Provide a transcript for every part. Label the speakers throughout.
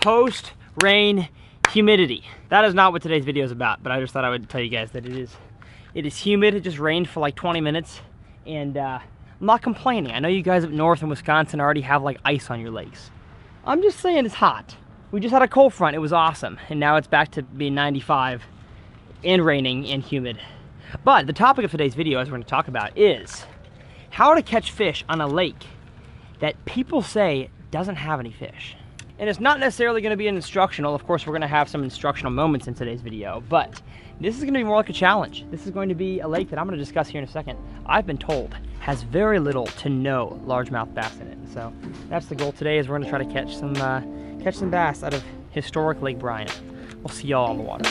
Speaker 1: post-rain humidity. That is not what today's video is about, but I just thought I would tell you guys that it is humid. It just rained for like 20 minutes, and I'm not complaining. I know you guys up north in Wisconsin already have like ice on your lakes. I'm just saying it's hot. We just had a cold front. It was awesome, and now it's back to being 95 and raining and humid. But the topic of today's video, as we're going to talk about, is how to catch fish on a lake that people say doesn't have any fish. And it's not necessarily going to be an instructional. Of course, we're going to have some instructional moments in today's video, but this is going to be more like a challenge. This is going to be a lake that I'm going to discuss here in a second. I've been told has very little to no largemouth bass in it. So that's the goal today, is we're going to try to catch some bass out of historic Lake Bryan. We'll see y'all on the water.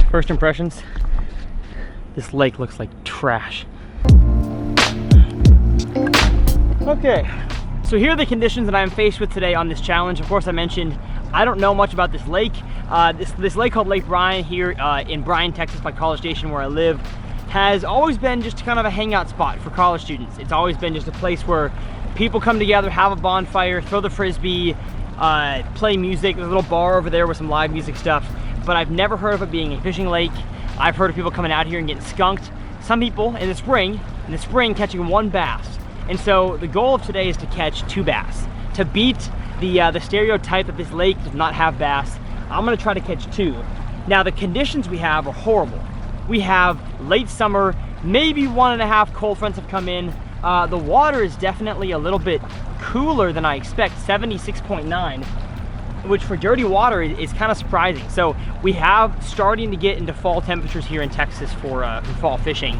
Speaker 1: First impressions, this lake looks like trash. Okay, so here are the conditions that I am faced with today on this challenge. Of course, I mentioned I don't know much about this lake. This lake called Lake Bryan here in Bryan, Texas, by College Station where I live, has always been just kind of a hangout spot for college students. It's always been just a place where people come together, have a bonfire, throw the frisbee, play music. There's a little bar over there with some live music stuff. But I've never heard of it being a fishing lake. I've heard of people coming out here and getting skunked. Some people in the spring catching one bass. And so the goal of today is to catch 2 bass. To beat the stereotype that this lake does not have bass, I'm gonna try to catch 2. Now the conditions we have are horrible. We have late summer, maybe 1.5 cold fronts have come in. The water is definitely a little bit cooler than I expect, 76.9. which for dirty water is kind of surprising. So we have starting to get into fall temperatures here in Texas for fall fishing.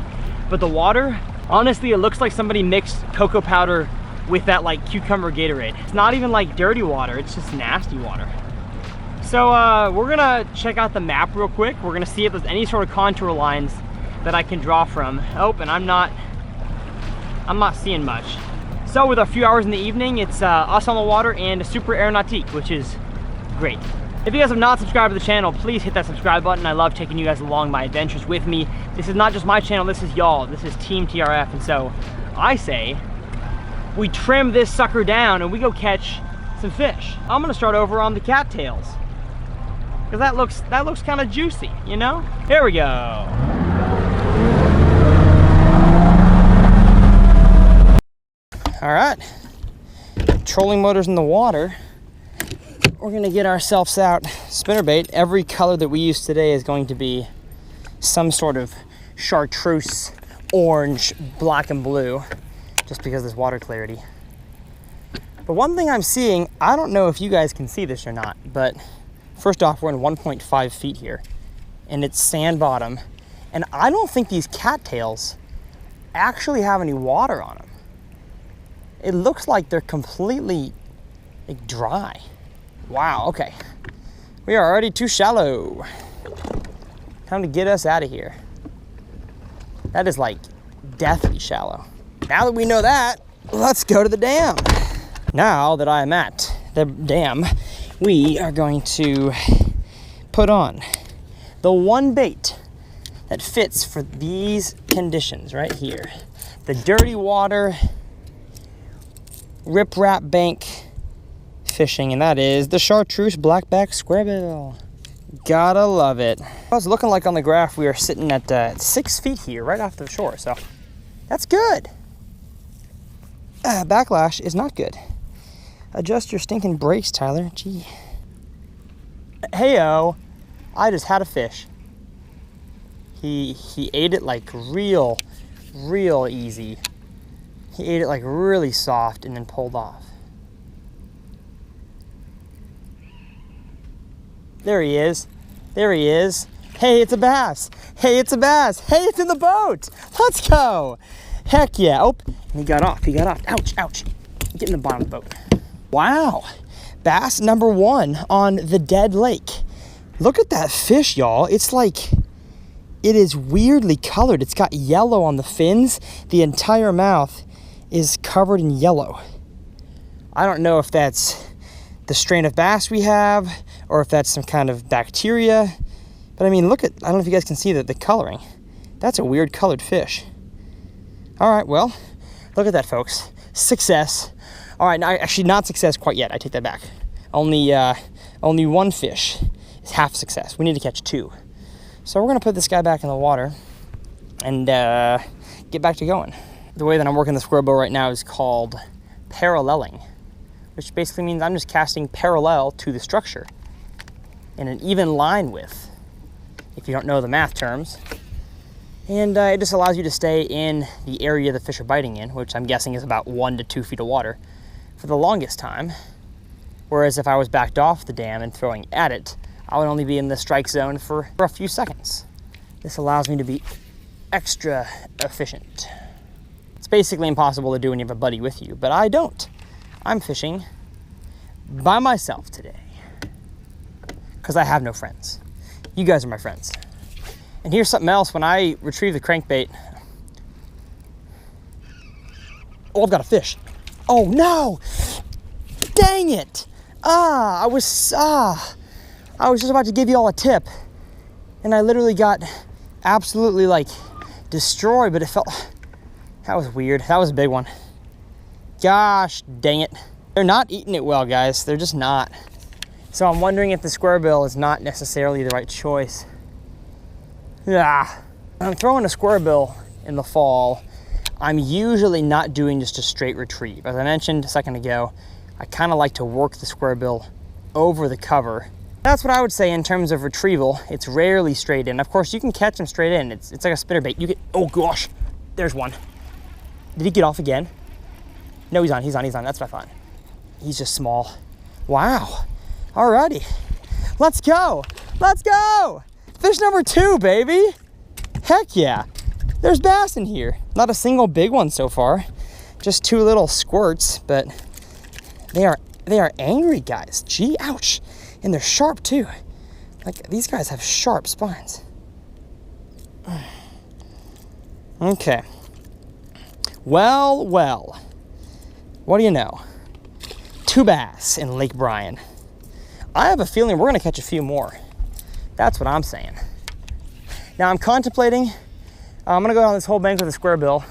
Speaker 1: But the water, honestly, it looks like somebody mixed cocoa powder with that like cucumber Gatorade. It's not even like dirty water, it's just nasty water. So we're gonna check out the map real quick. We're gonna see if there's any sort of contour lines that I can draw from. Oh, and I'm not seeing much. So with a few hours in the evening, it's us on the water and a Super Aeronautique, which is great. If you guys have not subscribed to the channel, please hit that subscribe button. I love taking you guys along my adventures with me. This is not just my channel, this is y'all. This is Team TRF, and so I say we trim this sucker down and we go catch some fish. I'm gonna start over on the cattails, because that looks kind of juicy, you know? Here we go. All right, trolling motor's in the water. We're gonna get ourselves out spinnerbait. Every color that we use today is going to be some sort of chartreuse, orange, black, and blue, just because of this water clarity. But one thing I'm seeing, I don't know if you guys can see this or not, but first off, we're in 1.5 feet here, and it's sand bottom, and I don't think these cattails actually have any water on them. It looks like they're completely like dry. Wow, okay. We are already too shallow. Time to get us out of here. That is like deathly shallow. Now that we know that, let's go to the dam. Now that I am at the dam, we are going to put on the one bait that fits for these conditions right here. The dirty water, riprap bank fishing, and that is the chartreuse blackback squarebill. Gotta love it. I was looking like on the graph we are sitting at 6 feet here, right off the shore, so that's good. Backlash is not good. Adjust your stinking brakes, Tyler. Gee. Heyo, I just had a fish. He ate it like real easy. He ate it like really soft and then pulled off. There he is. There he is. Hey, it's a bass. Hey, it's a bass. Hey, it's in the boat. Let's go. Heck yeah. Oh, and he got off. He got off. Ouch, ouch. Get in the bottom of the boat. Wow. Bass number 1 on the dead lake. Look at that fish, y'all. It's like, it is weirdly colored. It's got yellow on the fins. The entire mouth is covered in yellow. I don't know if that's the strain of bass we have, or if that's some kind of bacteria But I mean, look at, I don't know if you guys can see the coloring. That's a weird colored fish. All right, well, look at that, folks. Success. All right, actually not success quite yet. I take that back. Only one fish is half success. We need to catch 2. So we're gonna put this guy back in the water and get back to going. The way that I'm working the square bill right now is called paralleling, which basically means I'm just casting parallel to the structure in an even line with, if you don't know the math terms. And it just allows you to stay in the area the fish are biting in, which I'm guessing is about 1 to 2 feet of water for the longest time. Whereas if I was backed off the dam and throwing at it, I would only be in the strike zone for a few seconds. This allows me to be extra efficient. It's basically impossible to do when you have a buddy with you, but I don't. I'm fishing by myself today because I have no friends. You guys are my friends. And here's something else. When I retrieve the crankbait, oh, I've got a fish. Oh no! Dang it! I was just about to give you all a tip, and I literally got absolutely like destroyed, but it felt, that was weird. That was a big one. Gosh dang it. They're not eating it well, guys. They're just not. So I'm wondering if the square bill is not necessarily the right choice. Yeah. When I'm throwing a square bill in the fall, I'm usually not doing just a straight retrieve. As I mentioned a second ago, I kind of like to work the square bill over the cover. That's what I would say in terms of retrieval. It's rarely straight in. Of course, you can catch them straight in. It's like a spinnerbait. You get, oh gosh, there's one. Did he get off again? No, he's on. That's what I thought. He's just small. Wow. Alrighty. Let's go. Let's go. Fish number 2, baby. Heck yeah. There's bass in here. Not a single big one so far. Just 2 little squirts, but they are angry, guys. Gee, ouch. And they're sharp too. Like, these guys have sharp spines. Okay. Well, what do you know? 2 bass in Lake Bryan. I have a feeling we're gonna catch a few more. That's what I'm saying. Now I'm contemplating, I'm gonna go down this whole bank with a square bill.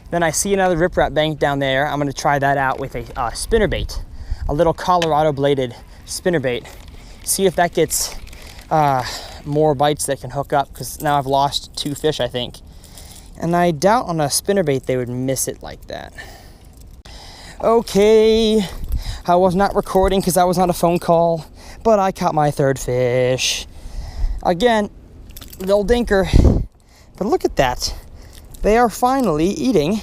Speaker 1: Then I see another riprap bank down there. I'm gonna try that out with a spinnerbait, a little Colorado bladed spinnerbait. See if that gets more bites that can hook up, because now I've lost 2 fish, I think. And I doubt on a spinnerbait they would miss it like that. Okay, I was not recording because I was on a phone call, but I caught my 3rd fish. Again, little dinker. But look at that. They are finally eating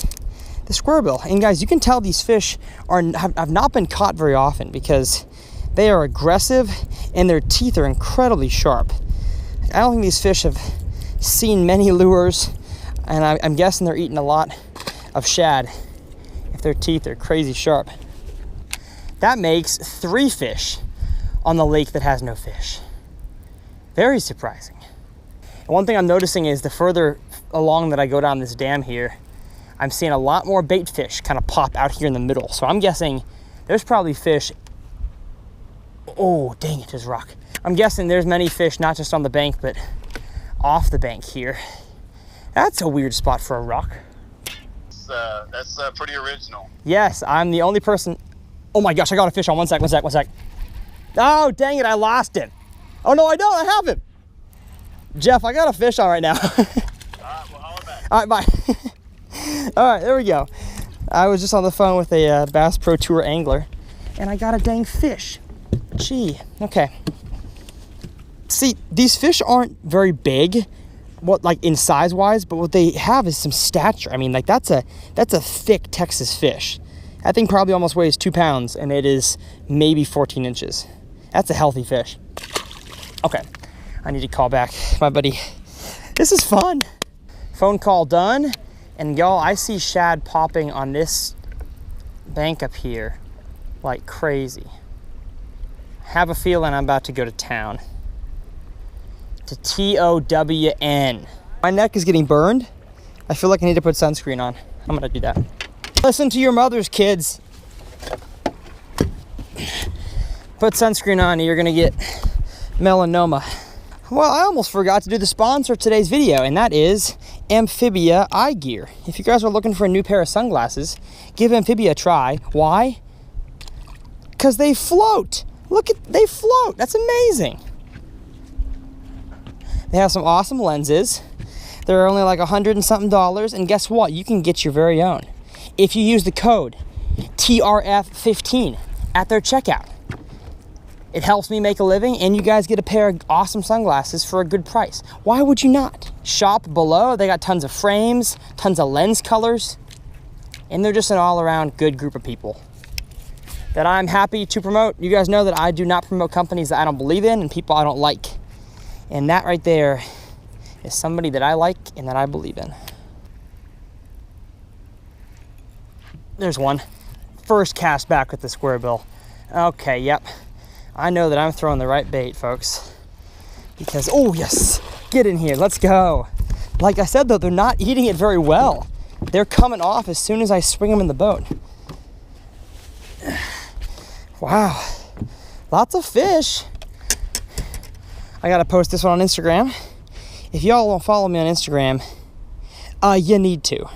Speaker 1: the square bill. And guys, you can tell these fish have not been caught very often because they are aggressive and their teeth are incredibly sharp. I don't think these fish have seen many lures, and I'm guessing they're eating a lot of shad if their teeth are crazy sharp. That makes 3 fish on the lake that has no fish. Very surprising. And one thing I'm noticing is the further along that I go down this dam here, I'm seeing a lot more bait fish kind of pop out here in the middle. So I'm guessing there's probably fish. Oh, dang it, there's rock. I'm guessing there's many fish, not just on the bank, but off the bank here. That's a weird spot for a rock.
Speaker 2: That's pretty original.
Speaker 1: Yes, I'm the only person. Oh my gosh, I got a fish on. One sec. Oh, dang it, I lost it. Oh no, I don't, I have him. Jeff, I got a fish on right now.
Speaker 2: Well, holla back.
Speaker 1: All right, bye. All right, there we go. I was just on the phone with a Bass Pro Tour angler, and I got a dang fish. Gee, okay. See, these fish aren't very big, like in size wise, but what they have is some stature. I mean, like that's a thick Texas fish. That thing probably almost weighs 2 pounds, and it is maybe 14 inches. That's a healthy fish. Okay, I need to call back my buddy. This is fun. Phone call done, and y'all, I see shad popping on this bank up here like crazy. Have a feeling I'm about to go to town. To TOWN. My neck is getting burned. I feel like I need to put sunscreen on. I'm gonna do that. Listen to your mothers, kids. Put sunscreen on, you're gonna get melanoma. Well, I almost forgot to do the sponsor of today's video, and that is Amphibia Eye Gear. If you guys are looking for a new pair of sunglasses, give Amphibia a try. Why? Because they float. Look at, they float. That's amazing. They have some awesome lenses. They're only like $100 and something, and guess what? You can get your very own if you use the code TRF15 at their checkout. It helps me make a living, and you guys get a pair of awesome sunglasses for a good price. Why would you not? Shop below. They got tons of frames, tons of lens colors, and they're just an all-around good group of people that I'm happy to promote. You guys know that I do not promote companies that I don't believe in and people I don't like. And that right there is somebody that I like and that I believe in. There's one. First cast back with the square bill. Okay, yep. I know that I'm throwing the right bait, folks. Because, oh yes, get in here, let's go. Like I said though, they're not eating it very well. They're coming off as soon as I swing them in the boat. Wow, lots of fish. I gotta post this one on Instagram. If y'all don't follow me on Instagram, you need to.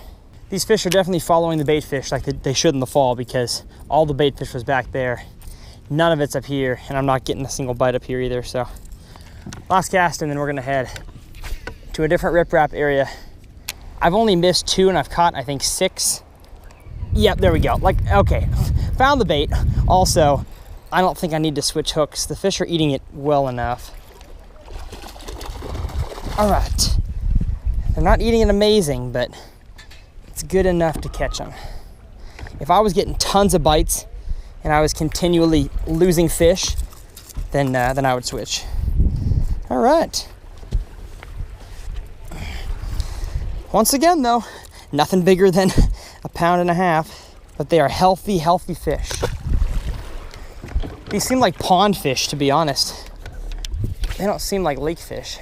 Speaker 1: These fish are definitely following the bait fish like they should in the fall, because all the bait fish was back there. None of it's up here, and I'm not getting a single bite up here either. So last cast, and then we're gonna head to a different riprap area. I've only missed 2 and I've caught, I think, 6. Yep, there we go. Like, okay, found the bait. Also, I don't think I need to switch hooks. The fish are eating it well enough. All right, they're not eating it amazing, but it's good enough to catch them. If I was getting tons of bites and I was continually losing fish, then I would switch. All right. Once again though, nothing bigger than 1.5 pounds, but they are healthy, healthy fish. These seem like pond fish, to be honest. They don't seem like lake fish.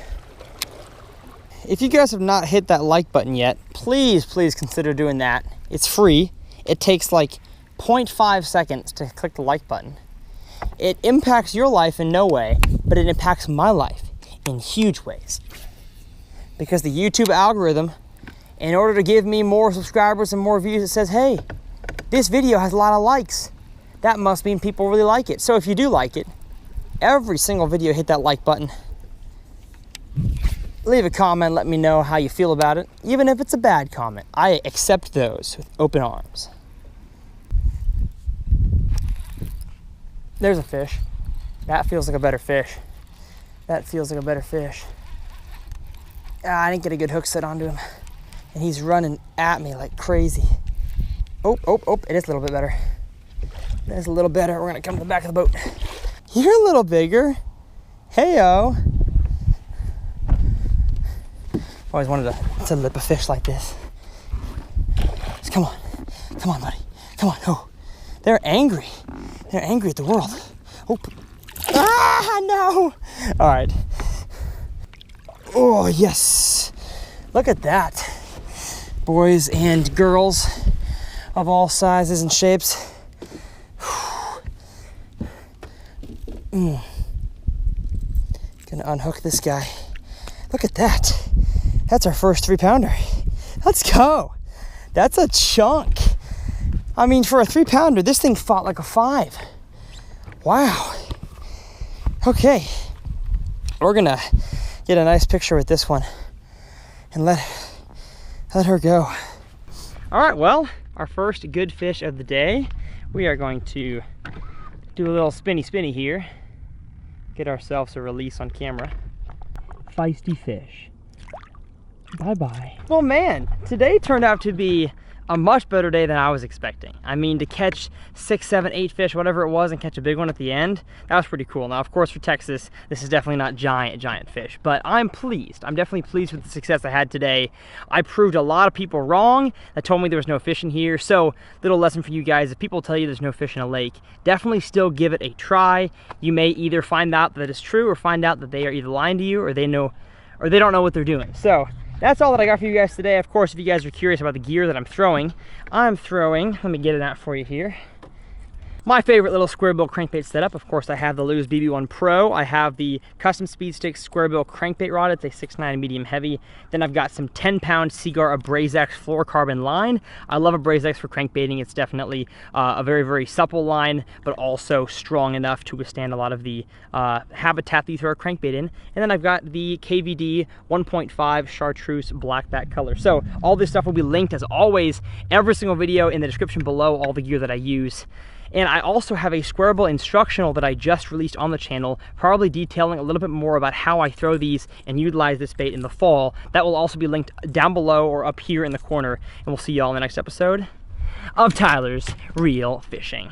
Speaker 1: If you guys have not hit that like button yet, please consider doing that. It's free. It takes like 0.5 seconds to click the like button. It impacts your life in no way, but it impacts my life in huge ways. Because the YouTube algorithm, in order to give me more subscribers and more views, it says, hey, this video has a lot of likes. That must mean people really like it. So if you do like it, every single video, hit that like button. Leave a comment, let me know how you feel about it. Even if it's a bad comment, I accept those with open arms. There's a fish. That feels like a better fish. That feels like a better fish. I didn't get a good hook set onto him. And he's running at me like crazy. Oh, it is a little bit better. It is a little better. We're gonna come to the back of the boat. You're a little bigger. Hey-o. Always wanted to lip a fish like this. Just come on, buddy. Come on, oh. They're angry. They're angry at the world. Oh, no. All right. Oh, yes. Look at that. Boys and girls of all sizes and shapes. Gonna unhook this guy. Look at that. That's our first 3-pounder. Let's go. That's a chunk. I mean, for a 3-pounder, this thing fought like a 5. Wow. Okay. We're gonna get a nice picture with this one and let her go. All right, well, our first good fish of the day. We are going to do a little spinny here. Get ourselves a release on camera. Feisty fish. Bye-bye. Well, man, today turned out to be a much better day than I was expecting. I mean, to catch 6, 7, 8 fish, whatever it was, and catch a big one at the end, that was pretty cool. Now, of course, for Texas, this is definitely not giant fish, but I'm pleased. I'm definitely pleased with the success I had today. I proved a lot of people wrong that told me there was no fish in here. So, little lesson for you guys, if people tell you there's no fish in a lake, definitely still give it a try. You may either find out that it's true or find out that they are either lying to you or they don't know what they're doing. So, that's all that I got for you guys today. Of course, if you guys are curious about the gear that I'm throwing, let me get it out for you here. My favorite little square bill crankbait setup, of course, I have the Lew's BB1 Pro. I have the custom speed stick square bill crankbait rod. It's a 6.9 medium heavy. Then I've got some 10-pound Seaguar Abrazex fluorocarbon line. I love Abrazex for crankbaiting. It's definitely a very, very supple line, but also strong enough to withstand a lot of the habitat that you throw a crankbait in. And then I've got the KVD 1.5 chartreuse blackback color. So all this stuff will be linked, as always, every single video in the description below, all the gear that I use. And I also have a square bill instructional that I just released on the channel, probably detailing a little bit more about how I throw these and utilize this bait in the fall. That will also be linked down below or up here in the corner. And we'll see y'all in the next episode of Tyler's Real Fishing.